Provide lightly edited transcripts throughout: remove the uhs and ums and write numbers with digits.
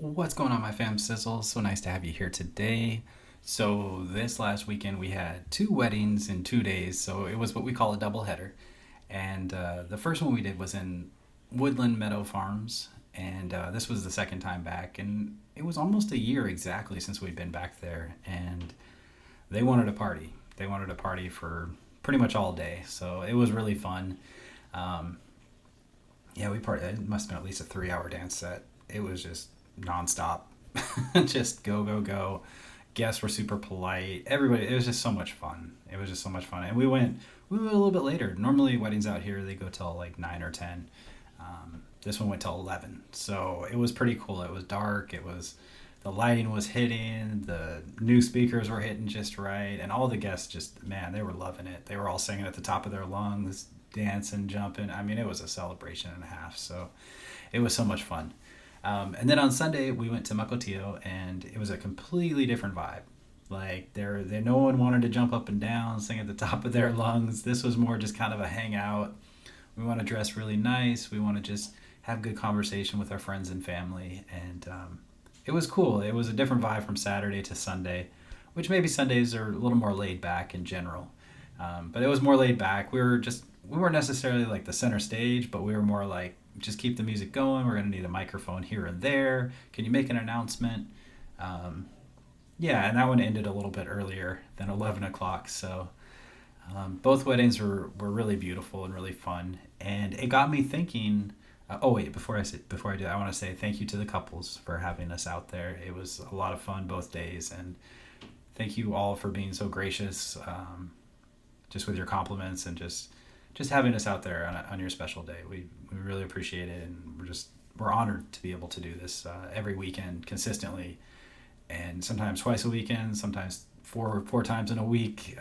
What's going on, my fam sizzle? So nice to have you here today. So this last weekend we had two weddings in 2 days, so it was what we call a double header. And the first one we did was in Woodland Meadow Farms, and this was the second time back, and it was almost a year exactly since we'd been back there, and they wanted a party. They wanted a party for pretty much all day, so it was really fun. Um, yeah, we party. It must have been at least a 3-hour dance set. It was just nonstop, just go go go. Guests were super polite. Everybody. It was just so much fun. It was just so much fun, and we went. We went a little bit later. Normally weddings out here they go till like 9 or 10. This one went till 11, so it was pretty cool. It was dark. It was the lighting was hitting. The new speakers were hitting just right, and all the guests just man, they were loving it. They were all singing at the top of their lungs, dancing, jumping. I mean, it was a celebration and a half. So it was so much fun. And then on Sunday we went to Mukilteo, and it was a completely different vibe. Like there, no one wanted to jump up and down, sing at the top of their lungs. This was more just kind of a hangout. We want to dress really nice. We want to just have good conversation with our friends and family, and it was cool. It was a different vibe from Saturday to Sunday, which maybe Sundays are a little more laid back in general. But it was more laid back. We weren't necessarily like the center stage, but we were more like just keep the music going. We're gonna need a microphone here and there. Can you make an announcement? Um, yeah, and that one ended a little bit earlier than 11 o'clock. So both weddings were really beautiful and really fun, and it got me thinking. Oh wait, before I do, I want to say thank you to the couples for having us out there. It was a lot of fun both days, and thank you all for being so gracious, just with your compliments and just having us out there on your special day. We really appreciate it, and we're honored to be able to do this every weekend consistently, and sometimes twice a weekend, sometimes four times in a week.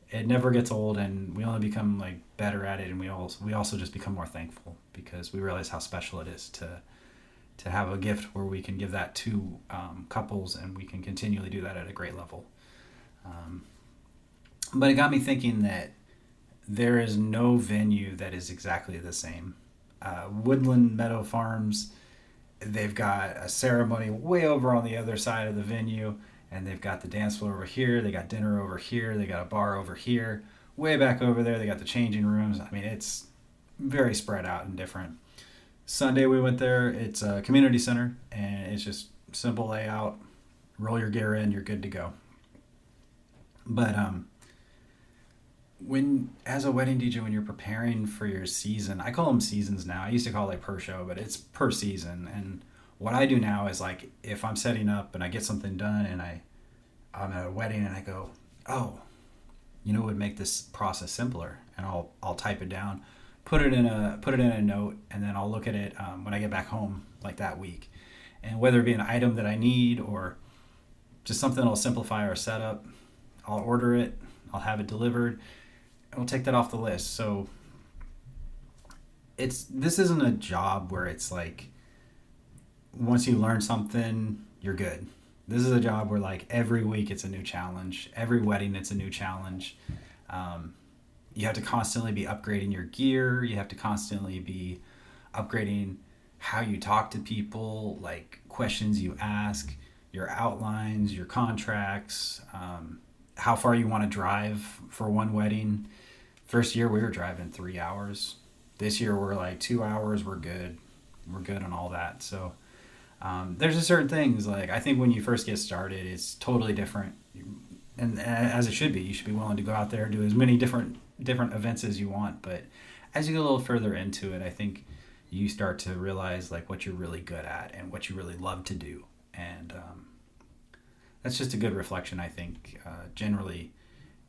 It never gets old, and we only become like better at it, and we also just become more thankful because we realize how special it is to have a gift where we can give that to couples, and we can continually do that at a great level. Um, but it got me thinking that there is no venue that is exactly the same. Woodland Meadow Farms, they've got a ceremony way over on the other side of the venue, and they've got the dance floor over here, they got dinner over here, they got a bar over here, way back over there, they got the changing rooms. I mean, it's very spread out and different. Sunday we went there, it's a community center, and it's just simple layout. Roll your gear in, you're good to go. But when as a wedding DJ, when you're preparing for your season, I call them seasons now. I used to call it per show, but it's per season. And what I do now is like if I'm setting up and I get something done, and I'm at a wedding and I go, oh, what would make this process simpler, and I'll type it down, put it in a note, and then I'll look at it when I get back home like that week, and whether it be an item that I need or just something that'll simplify our setup, I'll order it, I'll have it delivered, and we'll take that off the list. So this isn't a job where it's like once you learn something you're good. This is a job where like every week it's a new challenge, every wedding it's a new challenge. um, you have to constantly be upgrading your gear, you have to constantly be upgrading how you talk to people, like questions you ask, your outlines, your contracts, how far you want to drive for one wedding. First year we were driving 3 hours. This year we're like 2 hours. We're good. We're good on all that. So there's just certain things like I think when you first get started, it's totally different, and as it should be. You should be willing to go out there and do as many different events as you want. But as you get a little further into it, I think you start to realize like what you're really good at and what you really love to do, and that's just a good reflection, I think, generally,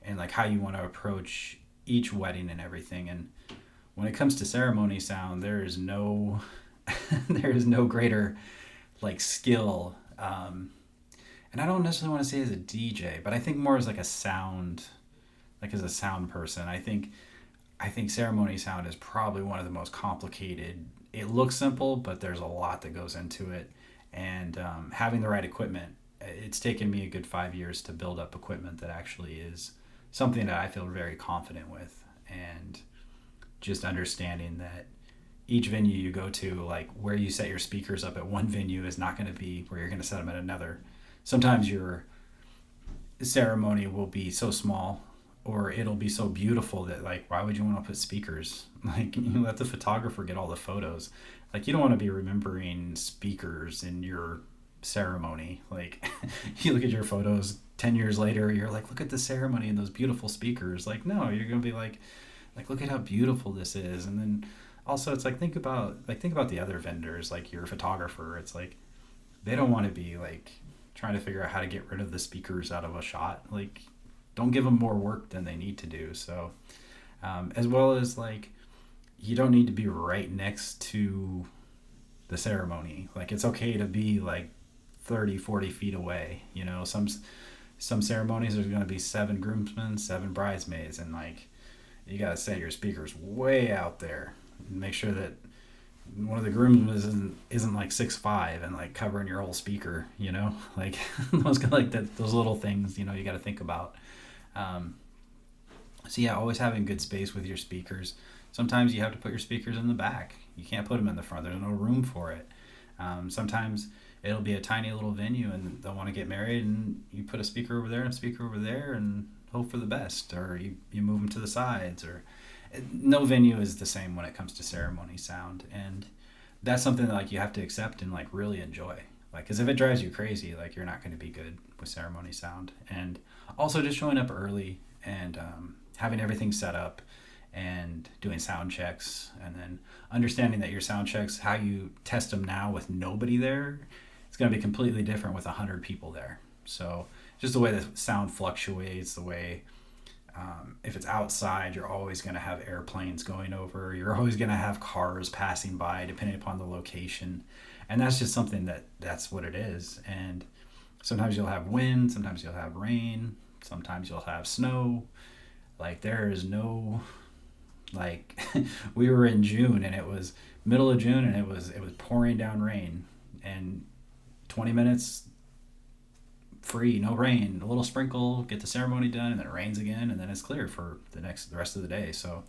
and like how you want to approach each wedding and everything. And when it comes to ceremony sound, there is no there is no greater like skill. And I don't necessarily want to say as a DJ, but I think more as like a sound, like as a sound person. I think ceremony sound is probably one of the most complicated. It looks simple, but there's a lot that goes into it, and having the right equipment. It's taken me a good 5 years to build up equipment that actually is something that I feel very confident with, and just understanding that each venue you go to, like where you set your speakers up at one venue is not going to be where you're going to set them at another. Sometimes your ceremony will be so small or it'll be so beautiful that like why would you want to put speakers? Like you let the photographer get all the photos. Like you don't want to be remembering speakers in your ceremony. Like you look at your photos 10 years later, you're like, look at the ceremony and those beautiful speakers. Like no, you're going to be like look at how beautiful this is. And then also it's like think about the other vendors, like your photographer. It's like they don't want to be like trying to figure out how to get rid of the speakers out of a shot. Like don't give them more work than they need to do. So as well as like you don't need to be right next to the ceremony. Like it's okay to be like 30-40 feet away. You know, some ceremonies there's going to be 7 groomsmen, 7 bridesmaids, and like you got to set your speakers way out there and make sure that one of the groomsmen isn't like 6'5" and like covering your whole speaker, you know, like those little things, you know, you got to think about. So yeah, always having good space with your speakers. Sometimes you have to put your speakers in the back. You can't put them in the front. There's no room for it. Sometimes it'll be a tiny little venue and they'll want to get married and you put a speaker over there and a speaker over there and hope for the best, or you move them to the sides. Or no venue is the same when it comes to ceremony sound, and that's something that like you have to accept and like really enjoy. Like, because if it drives you crazy, like you're not going to be good with ceremony sound. And also just showing up early and having everything set up and doing sound checks, and then understanding that your sound checks, how you test them now with nobody there, it's going to be completely different with 100 people there. So just the way the sound fluctuates, the way if it's outside, you're always going to have airplanes going over. You're always going to have cars passing by, depending upon the location. And that's just something that's what it is. And sometimes you'll have wind, sometimes you'll have rain, sometimes you'll have snow. Like there is no, like we were in June and it was middle of June and it was pouring down rain, and 20 minutes free, no rain, a little sprinkle, get the ceremony done, and then it rains again, and then it's clear for the rest of the day. So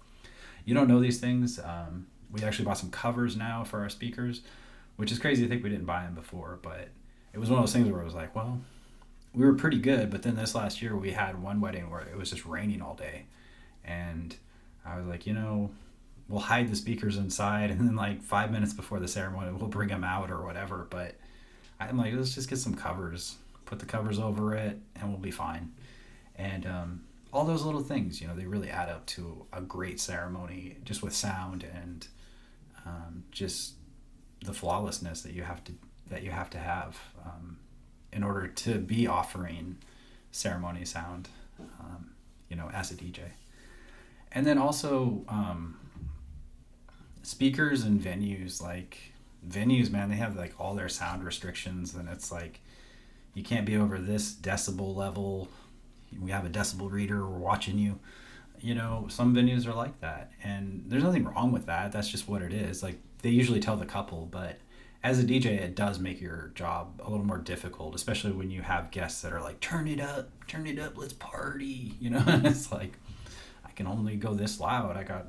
you don't know these things. We actually bought some covers now for our speakers, which is crazy to think we didn't buy them before, but it was one of those things where it was like, well, we were pretty good, but then this last year we had one wedding where it was just raining all day, and I was like, you know, we'll hide the speakers inside, and then like 5 minutes before the ceremony we'll bring them out or whatever. But I'm like, let's just get some covers, put the covers over it, and we'll be fine. And all those little things, you know, they really add up to a great ceremony, just with sound and just the flawlessness that you have to have in order to be offering ceremony sound, you know, as a DJ. And then also speakers and venues, man, they have like all their sound restrictions, and it's like you can't be over this decibel level. We have a decibel reader, we're watching you. You know, some venues are like that, and there's nothing wrong with that. That's just what it is. Like they usually tell the couple, but as a DJ, it does make your job a little more difficult, especially when you have guests that are like, turn it up, let's party. You know, and it's like, I can only go this loud. I got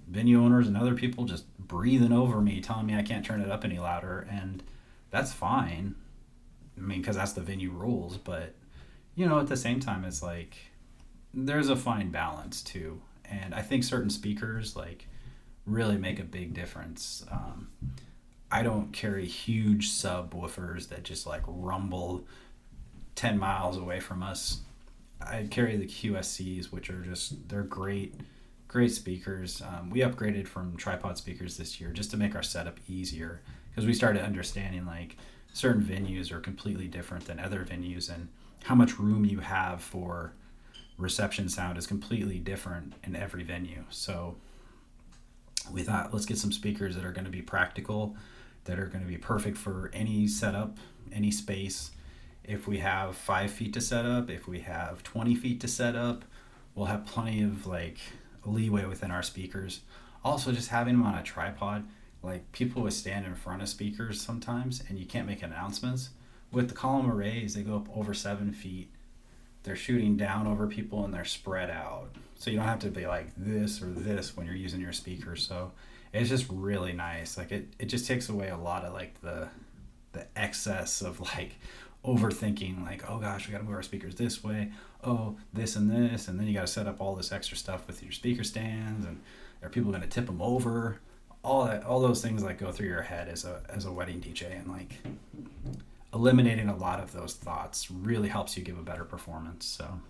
venue owners and other people just breathing over me, telling me I can't turn it up any louder, and that's fine. I mean, because that's the venue rules, but you know, at the same time, it's like there's a fine balance too, and I think certain speakers like really make a big difference. I don't carry huge subwoofers that just like rumble 10 miles away from us. I carry the QSCs, which are they're great speakers. We upgraded from tripod speakers this year just to make our setup easier, because we started understanding like certain venues are completely different than other venues, and how much room you have for reception sound is completely different in every venue. So we thought, let's get some speakers that are going to be practical, that are going to be perfect for any setup, any space. If we have 5 feet to set up, if we have 20 feet to set up, we'll have plenty of like leeway within our speakers. Also, just having them on a tripod, like people would stand in front of speakers sometimes and you can't make announcements. With the column arrays, they go up over 7 feet. They're shooting down over people and they're spread out. So you don't have to be like this or this when you're using your speakers. So It's just really nice. Like it just takes away a lot of like the excess of like overthinking, like, oh gosh, we got to move our speakers this way, oh this and this, and then you got to set up all this extra stuff with your speaker stands, and are people going to tip them over, all those things like go through your head as a wedding DJ, and like eliminating a lot of those thoughts really helps you give a better performance. So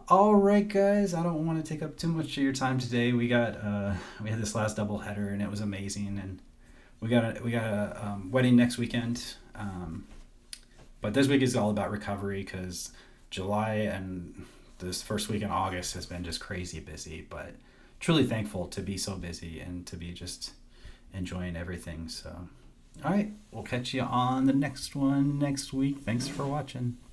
all right, guys, I don't want to take up too much of your time today. We had this last double header, and it was amazing, and we got a wedding next weekend. But this week is all about recovery, because July and this first week in August has been just crazy busy, but truly thankful to be so busy and to be just enjoying everything. So all right, we'll catch you on the next one next week. Thanks for watching. Bye.